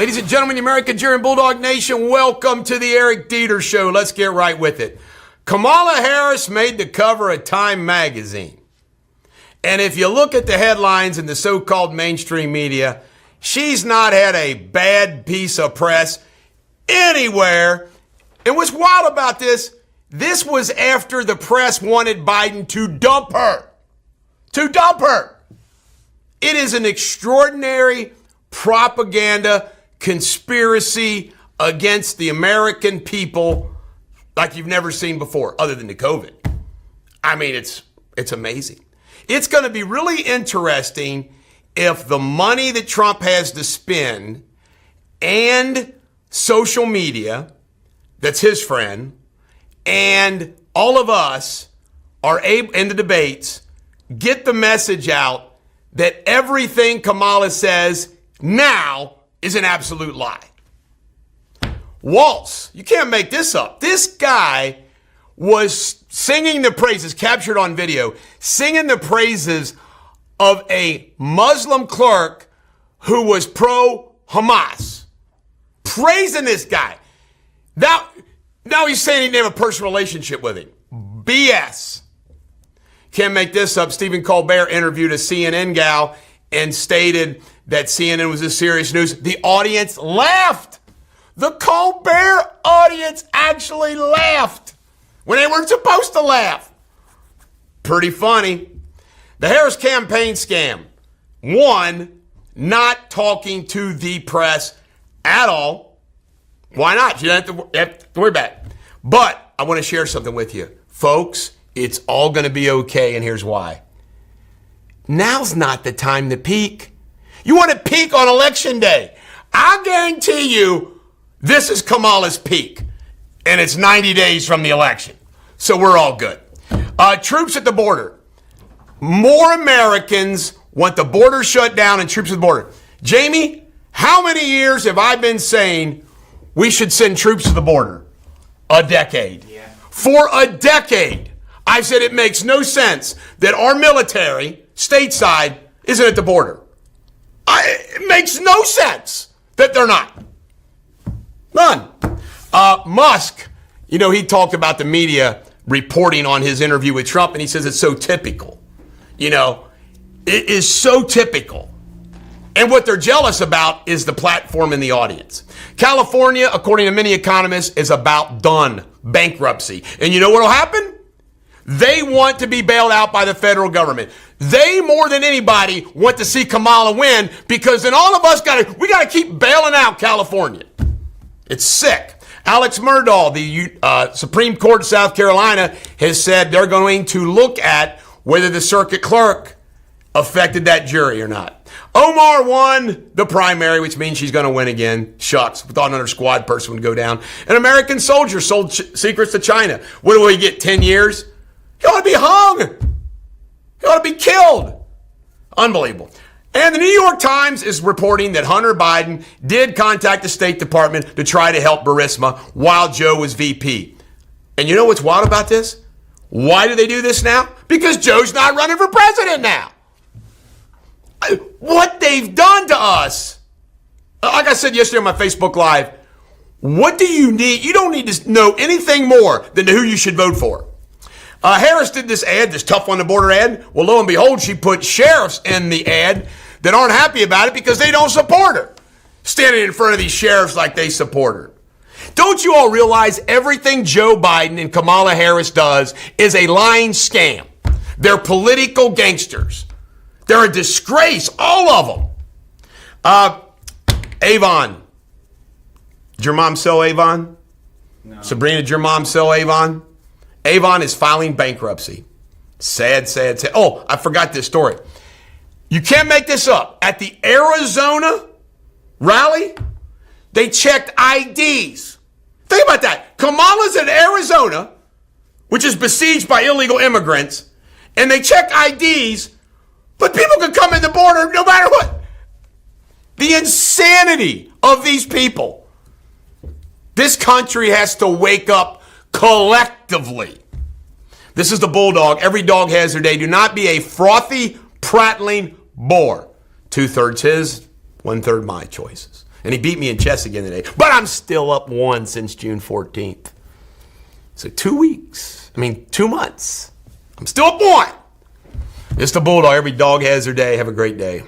Ladies and gentlemen, the American Jeer and Bulldog Nation, welcome to the Eric Deters Show. Let's get right with it. Kamala Harris made the cover of Time magazine. And if you look at the headlines in the so-called mainstream media, she's not had a bad piece of press anywhere. And what's wild about this was after the press wanted Biden to dump her. To dump her. It is an extraordinary propaganda conspiracy against the American people like you've never seen before, other than the COVID. I mean, it's amazing. It's going to be really interesting if the money that Trump has to spend and social media, that's his friend, and all of us are able, in the debates, get the message out that everything Kamala says now is an absolute lie. Waltz, you can't make this up. This guy was singing the praises, captured on video, singing the praises of a Muslim clerk who was pro-Hamas. Praising this guy. Now he's saying he didn't have a personal relationship with him. BS. Can't make this up. Stephen Colbert interviewed a CNN gal and stated that CNN was a serious news. The audience laughed. The Colbert audience actually laughed when they weren't supposed to laugh. Pretty funny. The Harris campaign scam. One, not talking to the press at all. Why not? You don't have to worry about it. But I want to share something with you. Folks, it's all going to be okay, and here's why. Now's not the time to peak. You want to peak on election day. I guarantee you this is Kamala's peak, and it's 90 days from the election. So we're all good. Troops at the border. More Americans want the border shut down and troops at the border. Jamie, how many years have I been saying we should send troops to the border? A decade. Yeah. For a decade, I've said it makes no sense that our military, stateside, isn't at the border. It makes no sense that they're not. None. Musk, he talked about the media reporting on his interview with Trump, and he says it's so typical. It is so typical. And what they're jealous about is the platform and the audience. California, according to many economists, is about done. Bankruptcy. And you know what will happen? They want to be bailed out by the federal government. They, more than anybody, want to see Kamala win because then all of us we got to keep bailing out California. It's sick. Alex Murdaugh, the Supreme Court of South Carolina, has said they're going to look at whether the circuit clerk affected that jury or not. Omar won the primary, which means she's going to win again. Shucks. We thought another squad person would go down. An American soldier sold secrets to China. What do we get, 10 years? He ought to be hung. He ought to be killed. Unbelievable. And the New York Times is reporting that Hunter Biden did contact the State Department to try to help Burisma while Joe was VP. And you know what's wild about this? Why do they do this now? Because Joe's not running for president now. What they've done to us, like I said yesterday on my Facebook Live, what do you need? You don't need to know anything more than who you should vote for. Harris did this ad, this tough on the border ad. Well, lo and behold, she put sheriffs in the ad that aren't happy about it because they don't support her. Standing in front of these sheriffs like they support her. Don't you all realize everything Joe Biden and Kamala Harris does is a lying scam? They're political gangsters. They're a disgrace, all of them. Avon. Did your mom sell Avon? No. Sabrina, did your mom sell Avon? Avon is filing bankruptcy. Sad, sad, sad. Oh, I forgot this story. You can't make this up. At the Arizona rally, they checked IDs. Think about that. Kamala's in Arizona, which is besieged by illegal immigrants, and they check IDs, but people can come in the border no matter what. The insanity of these people. This country has to wake up collectively. This is the Bulldog. Every dog has their day. Do not be a frothy, prattling bore. 2/3 his, 1/3 my choices. And he beat me in chess again today. But I'm still up 1 since June 14th. So 2 weeks. 2 months. I'm still up 1. It's the Bulldog. Every dog has their day. Have a great day.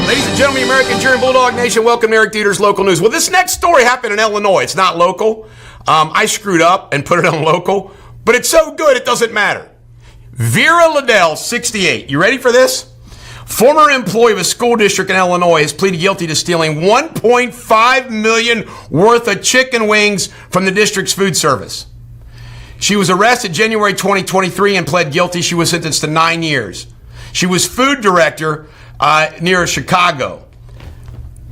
Ladies and gentlemen, American Cheering Bulldog Nation, welcome to Eric Deters Local News. Well, this next story happened in Illinois. It's not local. I screwed up and put it on local, but it's so good it doesn't matter. Vera Liddell, 68. You ready for this? Former employee of a school district in Illinois has pleaded guilty to stealing $1.5 million worth of chicken wings from the district's food service. She was arrested January 2023 and pled guilty. She was sentenced to 9 years. She was food director near Chicago.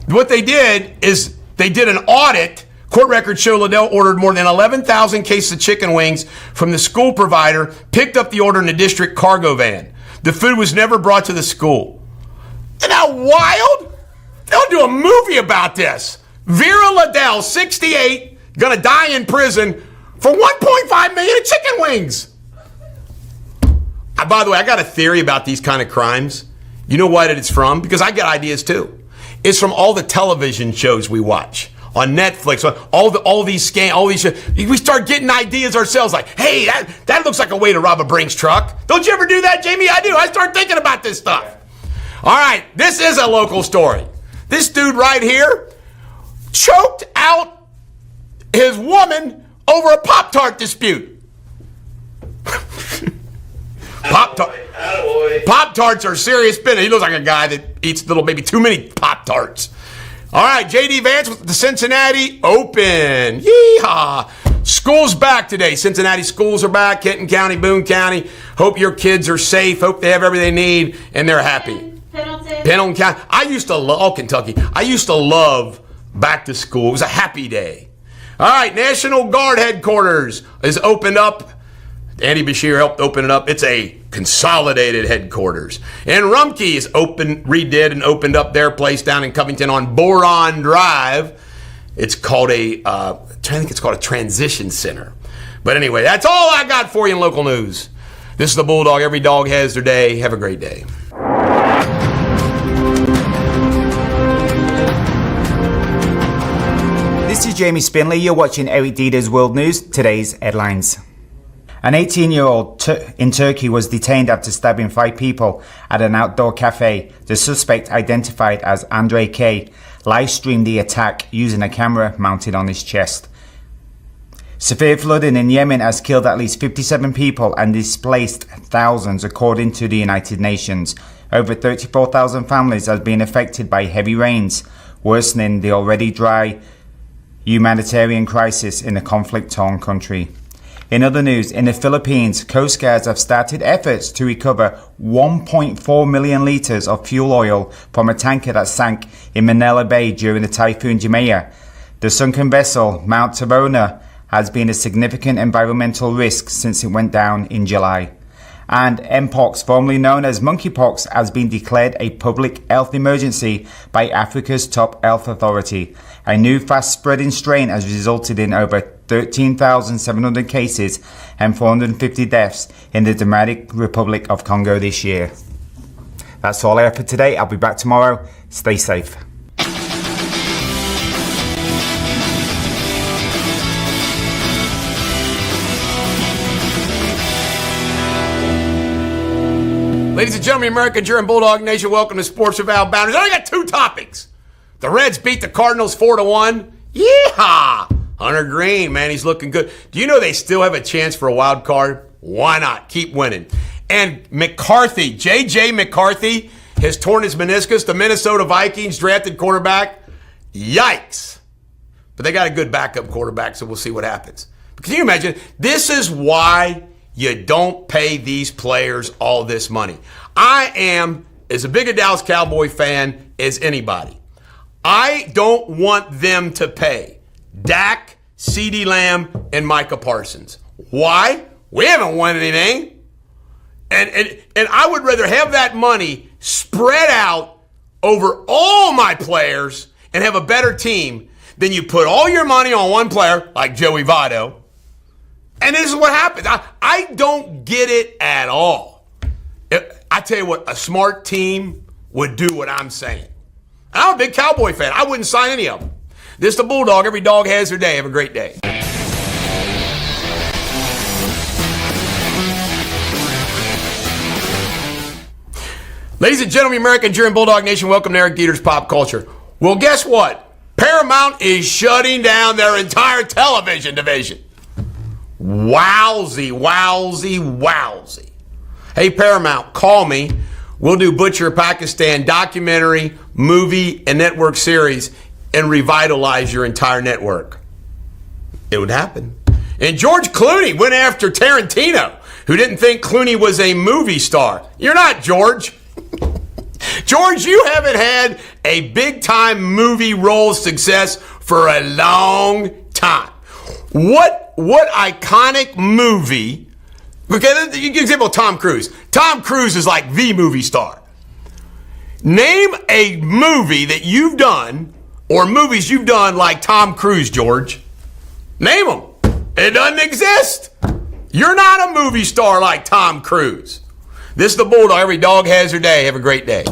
What they did is they did an audit. Court records show Liddell ordered more than 11,000 cases of chicken wings from the school provider, picked up the order in a district cargo van. The food was never brought to the school. Isn't that wild? They'll do a movie about this. Vera Liddell, 68, gonna die in prison for 1.5 million of chicken wings. By the way, I got a theory about these kind of crimes. You know what it's from? Because I get ideas too. It's from all the television shows we watch. On Netflix, all these scams, all these shit. We start getting ideas ourselves like, hey, that looks like a way to rob a Brinks truck. Don't you ever do that, Jamie? I do. I start thinking about this stuff. All right, this is a local story. This dude right here choked out his woman over a Pop-Tart dispute. Pop-Tarts are serious business. He looks like a guy that eats maybe too many Pop-Tarts. All right, J.D. Vance with the Cincinnati Open. Yeehaw. School's back today. Cincinnati schools are back. Kenton County, Boone County. Hope your kids are safe. Hope they have everything they need and they're happy. Pendleton County. I used to love Kentucky. I used to love back to school. It was a happy day. All right, National Guard headquarters is opened up. Andy Bashir helped open it up. It's a consolidated headquarters. And Rumpke is redid and opened up their place down in Covington on Boron Drive. It's called I think it's called a transition center. But anyway, that's all I got for you in local news. This is the Bulldog. Every dog has their day. Have a great day. This is Jamie Spindley. You're watching Eric Deters World News. Today's headlines. An 18-year-old in Turkey was detained after stabbing 5 people at an outdoor cafe. The suspect, identified as Andre K., live-streamed the attack using a camera mounted on his chest. Severe flooding in Yemen has killed at least 57 people and displaced thousands, according to the United Nations. Over 34,000 families have been affected by heavy rains, worsening the already dry humanitarian crisis in the conflict-torn country. In other news, in the Philippines, Coast Guards have started efforts to recover 1.4 million litres of fuel oil from a tanker that sank in Manila Bay during the Typhoon Jumaya. The sunken vessel, Mount Tabona, has been a significant environmental risk since it went down in July. And Mpox, formerly known as monkeypox, has been declared a public health emergency by Africa's top health authority. A new fast-spreading strain has resulted in over 13,700 cases and 450 deaths in the Democratic Republic of Congo this year. That's all I have for today. I'll be back tomorrow. Stay safe. Ladies and gentlemen, American Cheering Bulldog Nation, welcome to Sports Without Boundaries. I only got 2 topics. The Reds beat the Cardinals 4-1. Yeehaw! Hunter Green, man, he's looking good. Do you know they still have a chance for a wild card? Why not? Keep winning. And McCarthy, J.J. McCarthy, has torn his meniscus. The Minnesota Vikings drafted quarterback. Yikes. But they got a good backup quarterback, so we'll see what happens. But can you imagine? This is why you don't pay these players all this money. I am as big a Dallas Cowboy fan as anybody. I don't want them to pay Dak, CeeDee Lamb, and Micah Parsons. Why? We haven't won anything. And I would rather have that money spread out over all my players and have a better team than you put all your money on one player like Joey Votto And this is what happens. I don't get it at all. I tell you what, a smart team would do what I'm saying. And I'm a big Cowboy fan. I wouldn't sign any of them. This is the Bulldog. Every dog has their day. Have a great day. Ladies and gentlemen, American Jew and Bulldog Nation, welcome to Eric Deters Pop Culture. Well, guess what? Paramount is shutting down their entire television division. Wowzy, wowzy, wowzy. Hey, Paramount, call me. We'll do Butcher Pakistan documentary, movie, and network series and revitalize your entire network. It would happen. And George Clooney went after Tarantino, who didn't think Clooney was a movie star. You're not, George. George, you haven't had a big-time movie role success for a long time. What iconic movie? Okay, you give example Tom Cruise. Tom Cruise is like the movie star. Name a movie that you've done or movies you've done like Tom Cruise, George. Name them. It doesn't exist. You're not a movie star like Tom Cruise. This is the Bulldog. Every dog has their day. Have a great day.